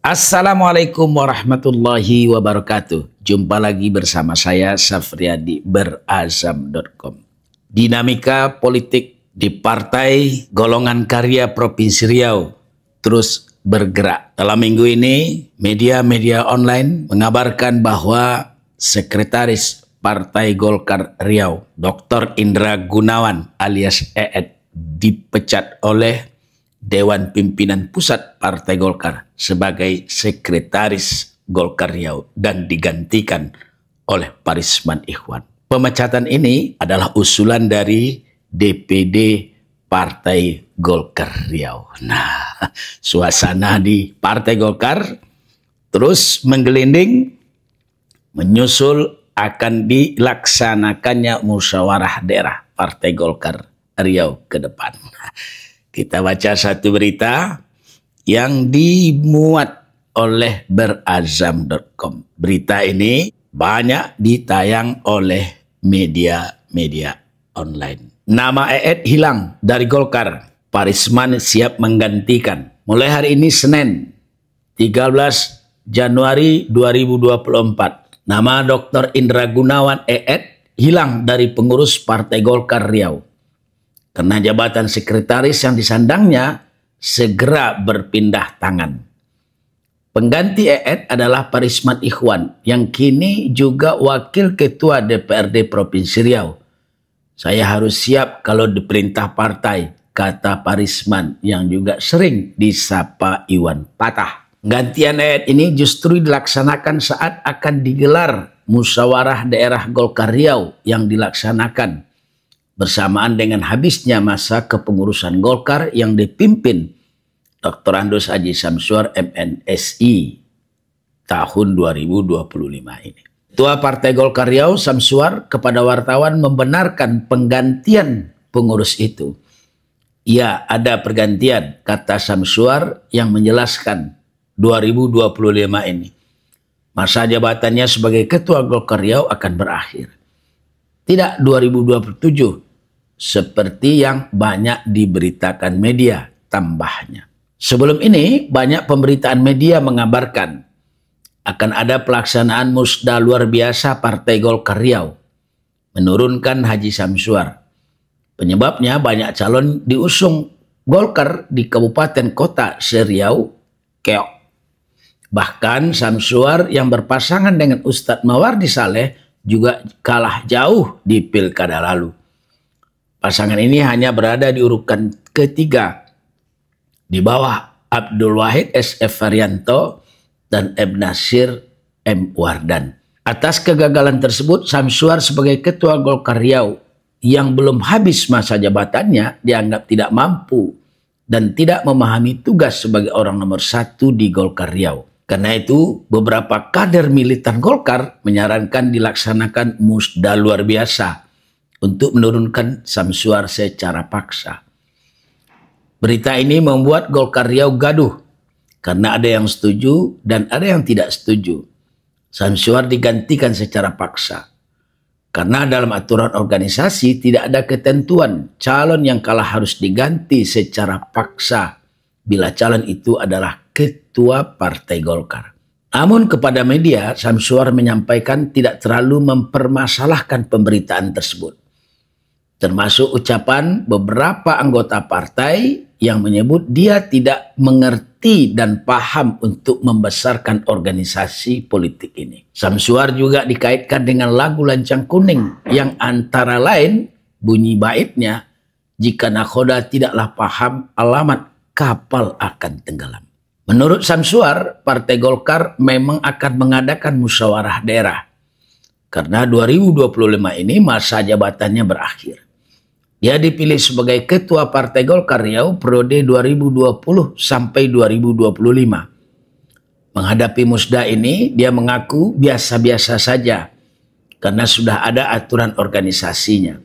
Assalamualaikum warahmatullahi wabarakatuh. Jumpa lagi bersama saya Safriadi berazam.com. Dinamika politik di Partai Golongan Karya Provinsi Riau terus bergerak. Dalam minggu ini, media-media online mengabarkan bahwa Sekretaris Partai Golkar Riau, Dr. Indra Gunawan alias EED, dipecat oleh Dewan Pimpinan Pusat Partai Golkar sebagai Sekretaris Golkar Riau dan digantikan oleh Parisman Ikhwan. Pemecatan ini adalah usulan dari DPD Partai Golkar Riau. Nah, suasana di Partai Golkar terus menggelinding menyusul akan dilaksanakannya musyawarah daerah Partai Golkar Riau ke depan. Kita baca satu berita yang dimuat oleh berazam.com. Berita ini banyak ditayang oleh media-media online. Nama EED hilang dari Golkar. Parisman siap menggantikan. Mulai hari ini Senin 13 Januari 2024. Nama Dr. Indra Gunawan EED hilang dari pengurus Partai Golkar Riau. Karena jabatan sekretaris yang disandangnya segera berpindah tangan. Pengganti EED adalah Parisman Ikhwan yang kini juga Wakil Ketua DPRD Provinsi Riau. Saya harus siap kalau diperintah partai, kata Parisman yang juga sering disapa Iwan Patah. Gantian EED ini justru dilaksanakan saat akan digelar musyawarah daerah Golkar Riau yang dilaksanakan bersamaan dengan habisnya masa kepengurusan Golkar yang dipimpin Dr. Andos Haji Samsuar MNSI tahun 2025 ini. Ketua Partai Golkar Riau Samsuar kepada wartawan membenarkan penggantian pengurus itu. Ya, ada pergantian, kata Samsuar yang menjelaskan 2025 ini. Masa jabatannya sebagai Ketua Golkar Riau akan berakhir. Tidak 2027. Seperti yang banyak diberitakan media, tambahnya. Sebelum ini, banyak pemberitaan media mengabarkan akan ada pelaksanaan musda luar biasa Partai Golkar Riau, menurunkan Haji Samsuar. Penyebabnya banyak calon diusung Golkar di kabupaten kota se-Riau keok. Bahkan Samsuar yang berpasangan dengan Ustadz Mawardi Saleh juga kalah jauh di pilkada lalu. Pasangan ini hanya berada di urutan ketiga di bawah Abdul Wahid S.F. Varianto dan M. Nasir M. Wardan. Atas kegagalan tersebut, Samsuar sebagai Ketua Golkar Riau yang belum habis masa jabatannya dianggap tidak mampu dan tidak memahami tugas sebagai orang nomor satu di Golkar Riau. Karena itu, beberapa kader militan Golkar menyarankan dilaksanakan musda luar biasa untuk menurunkan Samsuar secara paksa. Berita ini membuat Golkar Riau gaduh karena ada yang setuju dan ada yang tidak setuju. Samsuar digantikan secara paksa. Karena dalam aturan organisasi tidak ada ketentuan calon yang kalah harus diganti secara paksa bila calon itu adalah Ketua Partai Golkar. Namun kepada media, Samsuar menyampaikan tidak terlalu mempermasalahkan pemberitaan tersebut. Termasuk ucapan beberapa anggota partai yang menyebut dia tidak mengerti dan paham untuk membesarkan organisasi politik ini. Samsuar juga dikaitkan dengan lagu Lancang Kuning yang antara lain bunyi baitnya, jika nakhoda tidaklah paham alamat kapal akan tenggelam. Menurut Samsuar, Partai Golkar memang akan mengadakan musyawarah daerah. Karena 2025 ini masa jabatannya berakhir. Dia dipilih sebagai Ketua Partai Golkar Riau periode 2020 sampai 2025. Menghadapi musda ini, dia mengaku biasa-biasa saja karena sudah ada aturan organisasinya.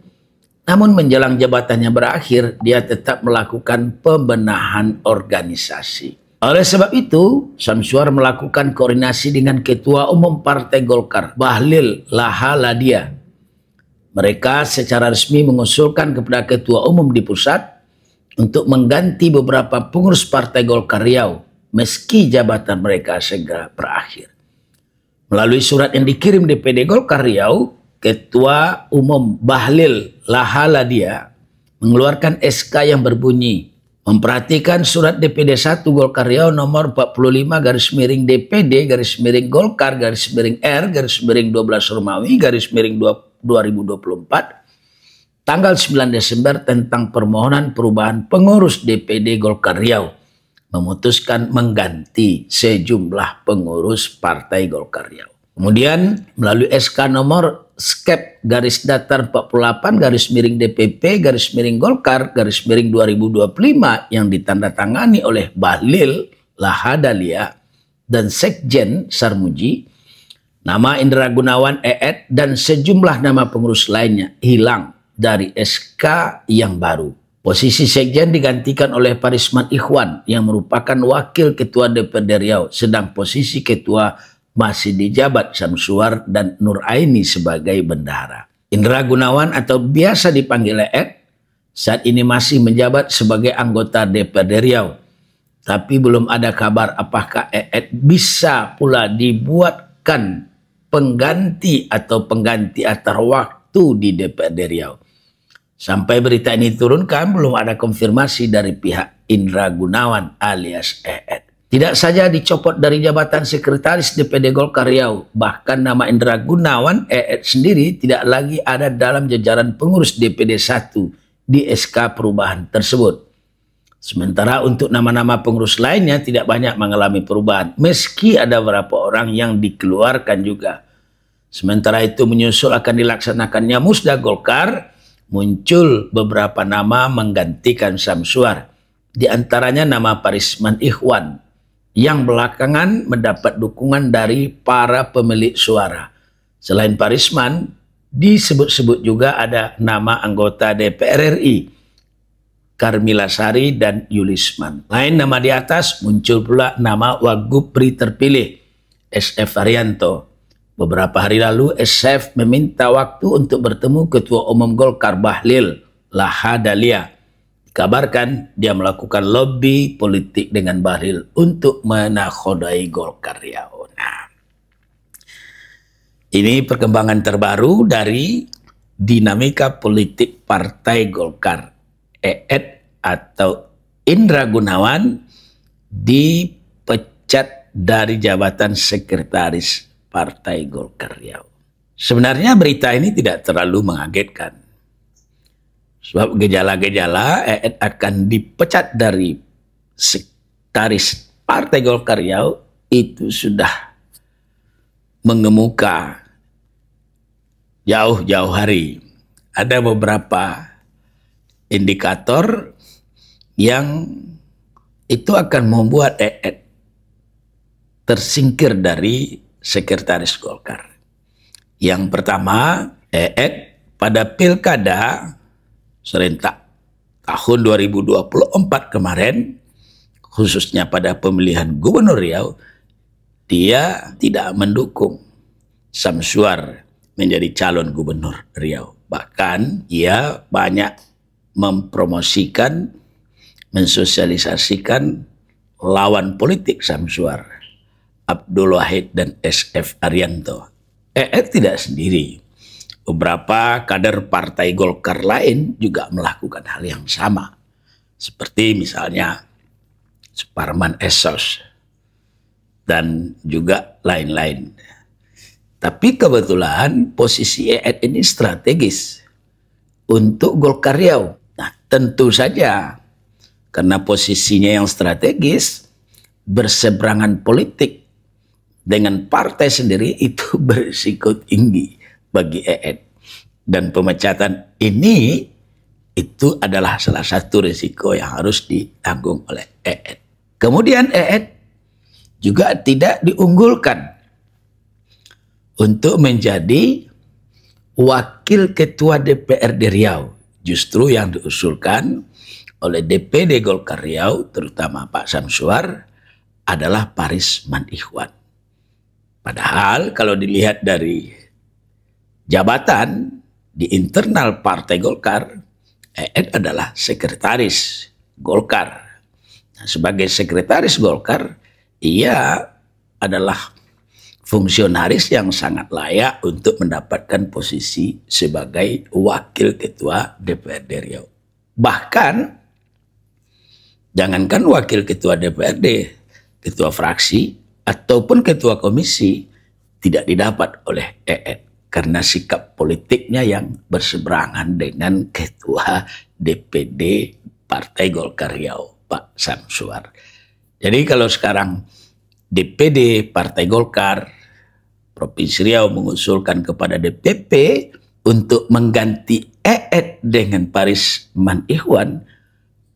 Namun menjelang jabatannya berakhir, dia tetap melakukan pembenahan organisasi. Oleh sebab itu, Samsuar melakukan koordinasi dengan Ketua Umum Partai Golkar, Bahlil Lahaladia. Mereka secara resmi mengusulkan kepada Ketua Umum di pusat untuk mengganti beberapa pengurus Partai Golkar Riau meski jabatan mereka segera berakhir. Melalui surat yang dikirim DPD Golkar Riau, Ketua Umum Bahlil Lahaladia mengeluarkan SK yang berbunyi, memperhatikan surat DPD 1 Golkar Riau nomor 45-Golkar-R-12 Romawi-12 tanggal 9 Desember tentang permohonan perubahan pengurus DPD Golkar Riau, memutuskan mengganti sejumlah pengurus Partai Golkar Riau. Kemudian melalui SK nomor skep garis datar 48 garis miring DPP garis miring Golkar garis miring 2025 yang ditandatangani oleh Bahlil Lahadalia dan Sekjen Sarmuji, nama Indra Gunawan EED dan sejumlah nama pengurus lainnya hilang dari SK yang baru. Posisi Sekjen digantikan oleh Parisman Ikhwan yang merupakan Wakil Ketua DPD Riau, sedang posisi Ketua masih dijabat Samsuar dan Nur Aini sebagai bendahara. Indra Gunawan atau biasa dipanggil EED saat ini masih menjabat sebagai anggota DPD Riau, tapi belum ada kabar apakah EED bisa pula dibuatkan pengganti atau pengganti antar waktu di DPD Riau. Sampai berita ini turunkan, belum ada konfirmasi dari pihak Indra Gunawan alias EED. Tidak saja dicopot dari jabatan sekretaris DPD Golkar Riau, bahkan nama Indra Gunawan EED sendiri tidak lagi ada dalam jajaran pengurus DPD 1 di SK perubahan tersebut. Sementara untuk nama-nama pengurus lainnya tidak banyak mengalami perubahan, meski ada beberapa orang yang dikeluarkan juga. Sementara itu menyusul akan dilaksanakannya Musda Golkar, muncul beberapa nama menggantikan Samsuar, di antaranya nama Parisman Ikhwan yang belakangan mendapat dukungan dari para pemilik suara. Selain Parisman, disebut-sebut juga ada nama anggota DPR RI, Karmila Sari dan Yulisman. Lain nama di atas muncul pula nama Wagub Pri terpilih, SF Arianto. Beberapa hari lalu, SF meminta waktu untuk bertemu Ketua Umum Golkar Bahlil Lahadalia. Dikabarkan dia melakukan lobby politik dengan Bahlil untuk menakhodai Golkar Riau. Nah, ini perkembangan terbaru dari dinamika politik Partai Golkar. EED atau Indra Gunawan dipecat dari jabatan sekretaris Partai Golkar Riau. Sebenarnya berita ini tidak terlalu mengagetkan. Sebab gejala-gejala EED akan dipecat dari sekretaris Partai Golkar Riau itu sudah mengemuka jauh-jauh hari. Ada beberapa indikator yang itu akan membuat EED tersingkir dari sekretaris Golkar. Yang pertama, EED pada pilkada serentak tahun 2024 kemarin, khususnya pada pemilihan Gubernur Riau, dia tidak mendukung Samsuar menjadi calon Gubernur Riau. Bahkan ia banyak mempromosikan, mensosialisasikan lawan politik Samsuar, Abdul Wahid dan SF Arianto. EED tidak sendiri. Beberapa kader Partai Golkar lain juga melakukan hal yang sama. Seperti misalnya Suparman Esos dan juga lain-lain. Tapi kebetulan posisi EED ini strategis untuk Golkar Riau. Nah, tentu saja karena posisinya yang strategis, berseberangan politik dengan partai sendiri itu berisiko tinggi bagi EED. Dan pemecatan ini itu adalah salah satu risiko yang harus ditanggung oleh EED. Kemudian EED juga tidak diunggulkan untuk menjadi wakil ketua DPRD Riau. Justru yang diusulkan oleh DPD Golkar Riau, terutama Pak Samsuar, adalah Parisman Ikhwan. Padahal kalau dilihat dari jabatan di internal Partai Golkar, EED adalah sekretaris Golkar. Sebagai sekretaris Golkar, ia adalah fungsionaris yang sangat layak untuk mendapatkan posisi sebagai wakil ketua DPRD Riau. Bahkan, jangankan wakil ketua DPRD, ketua fraksi, ataupun ketua komisi tidak didapat oleh EED karena sikap politiknya yang berseberangan dengan ketua DPD Partai Golkar Riau, Pak Samsuar. Jadi kalau sekarang DPD Partai Golkar Provinsi Riau mengusulkan kepada DPP untuk mengganti EED dengan Parisman Ikhwan,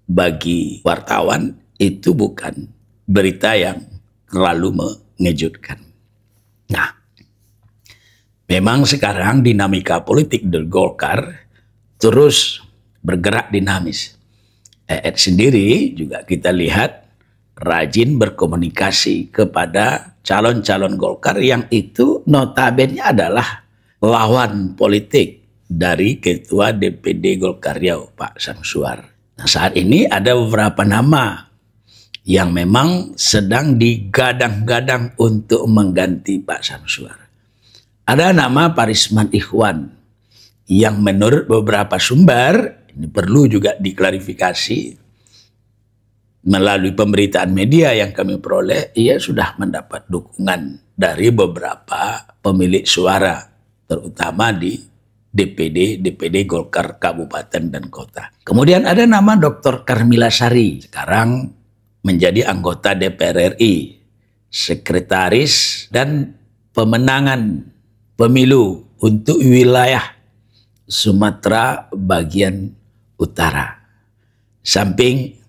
bagi wartawan itu bukan berita yang terlalu mengejutkan. Nah, memang sekarang dinamika politik di Golkar terus bergerak dinamis. EED sendiri juga kita lihat rajin berkomunikasi kepada calon-calon Golkar yang itu notabene adalah lawan politik dari Ketua DPD Golkar Riau, Pak Samsuar. Nah, saat ini ada beberapa nama yang memang sedang digadang-gadang untuk mengganti Pak Samsuar. Ada nama Parisman Ikhwan yang menurut beberapa sumber, ini perlu juga diklarifikasi, melalui pemberitaan media yang kami peroleh, ia sudah mendapat dukungan dari beberapa pemilik suara, terutama di DPD Golkar Kabupaten dan Kota. Kemudian ada nama Dr. Karmila Sari, sekarang menjadi anggota DPR RI, sekretaris dan pemenangan pemilu untuk wilayah Sumatera bagian utara. Samping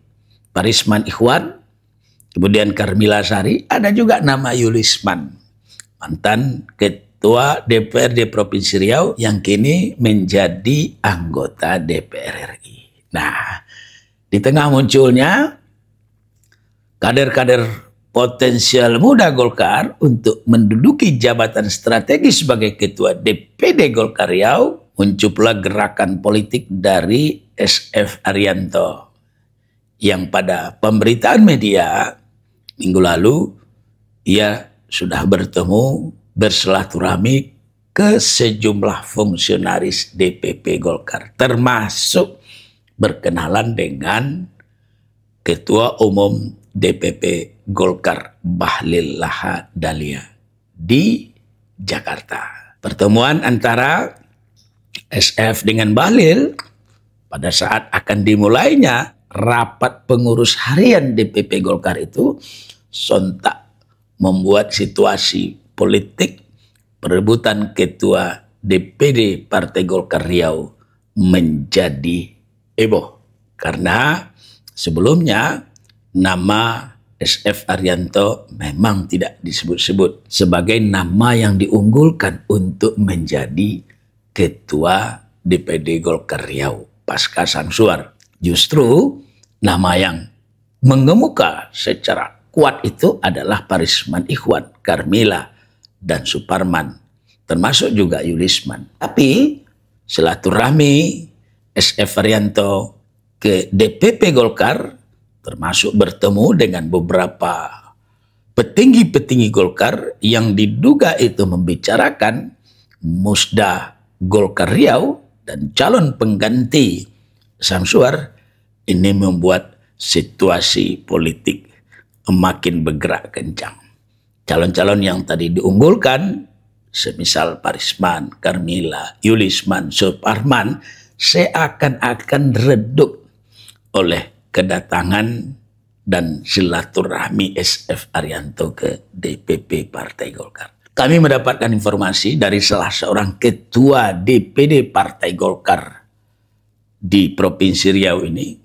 Parisman Ikhwan, kemudian Karmila Sari, ada juga nama Yulisman, mantan Ketua DPRD Provinsi Riau yang kini menjadi anggota DPR RI. Nah, di tengah munculnya kader-kader potensial muda Golkar untuk menduduki jabatan strategis sebagai Ketua DPD Golkar Riau, muncul pula gerakan politik dari SF Arianto yang pada pemberitaan media minggu lalu ia sudah bertemu bersilaturahmi ke sejumlah fungsionaris DPP Golkar, termasuk berkenalan dengan Ketua Umum DPP Golkar Bahlil Lahadalia di Jakarta. Pertemuan antara SF dengan Bahlil pada saat akan dimulainya rapat pengurus harian DPP Golkar itu sontak membuat situasi politik perebutan ketua DPD Partai Golkar Riau menjadi heboh. Karena sebelumnya nama SF Arianto memang tidak disebut-sebut sebagai nama yang diunggulkan untuk menjadi ketua DPD Golkar Riau pasca Samsuar. Justru nama yang mengemuka secara kuat itu adalah Parisman Ikhwan, Karmila, dan Suparman, termasuk juga Yulisman. Tapi silaturahmi SF Arianto ke DPP Golkar, termasuk bertemu dengan beberapa petinggi-petinggi Golkar yang diduga itu membicarakan musda Golkar Riau dan calon pengganti Samsuar, ini membuat situasi politik makin bergerak kencang. Calon-calon yang tadi diunggulkan, semisal Parisman, Karmila, Yulisman, Suparman, seakan-akan redup oleh kedatangan dan silaturahmi SF Arianto ke DPP Partai Golkar. Kami mendapatkan informasi dari salah seorang ketua DPD Partai Golkar di Provinsi Riau ini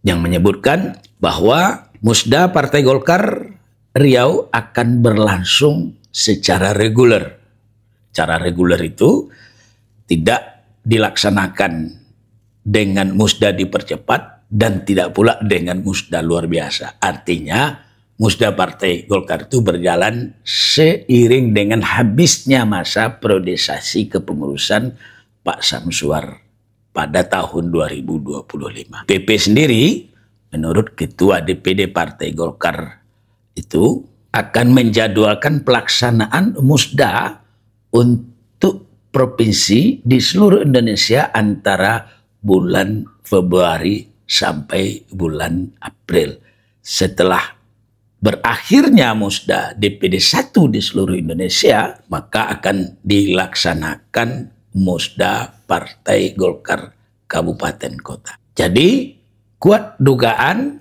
yang menyebutkan bahwa musda Partai Golkar Riau akan berlangsung secara reguler. Cara reguler itu tidak dilaksanakan dengan musda dipercepat dan tidak pula dengan musda luar biasa. Artinya musda Partai Golkar itu berjalan seiring dengan habisnya masa priorisasi kepengurusan Pak Samsuar pada tahun 2025. PP sendiri menurut Ketua DPD Partai Golkar itu, akan menjadwalkan pelaksanaan musda untuk provinsi di seluruh Indonesia antara bulan Februari sampai bulan April. Setelah berakhirnya musda DPD 1 di seluruh Indonesia, maka akan dilaksanakan musda Partai Golkar Kabupaten Kota. Jadi kuat dugaan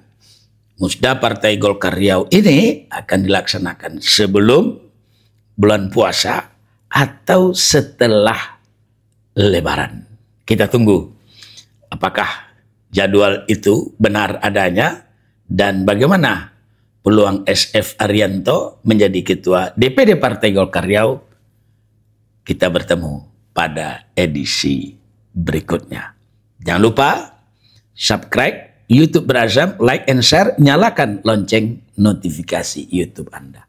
musda Partai Golkar Riau ini akan dilaksanakan sebelum bulan puasa atau setelah Lebaran. Kita tunggu apakah jadwal itu benar adanya dan bagaimana peluang SF Arianto menjadi Ketua DPD Partai Golkar Riau. Kita bertemu pada edisi berikutnya. Jangan lupa subscribe YouTube Berazam, like and share, nyalakan lonceng notifikasi YouTube Anda.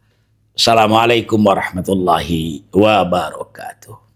Assalamualaikum warahmatullahi wabarakatuh.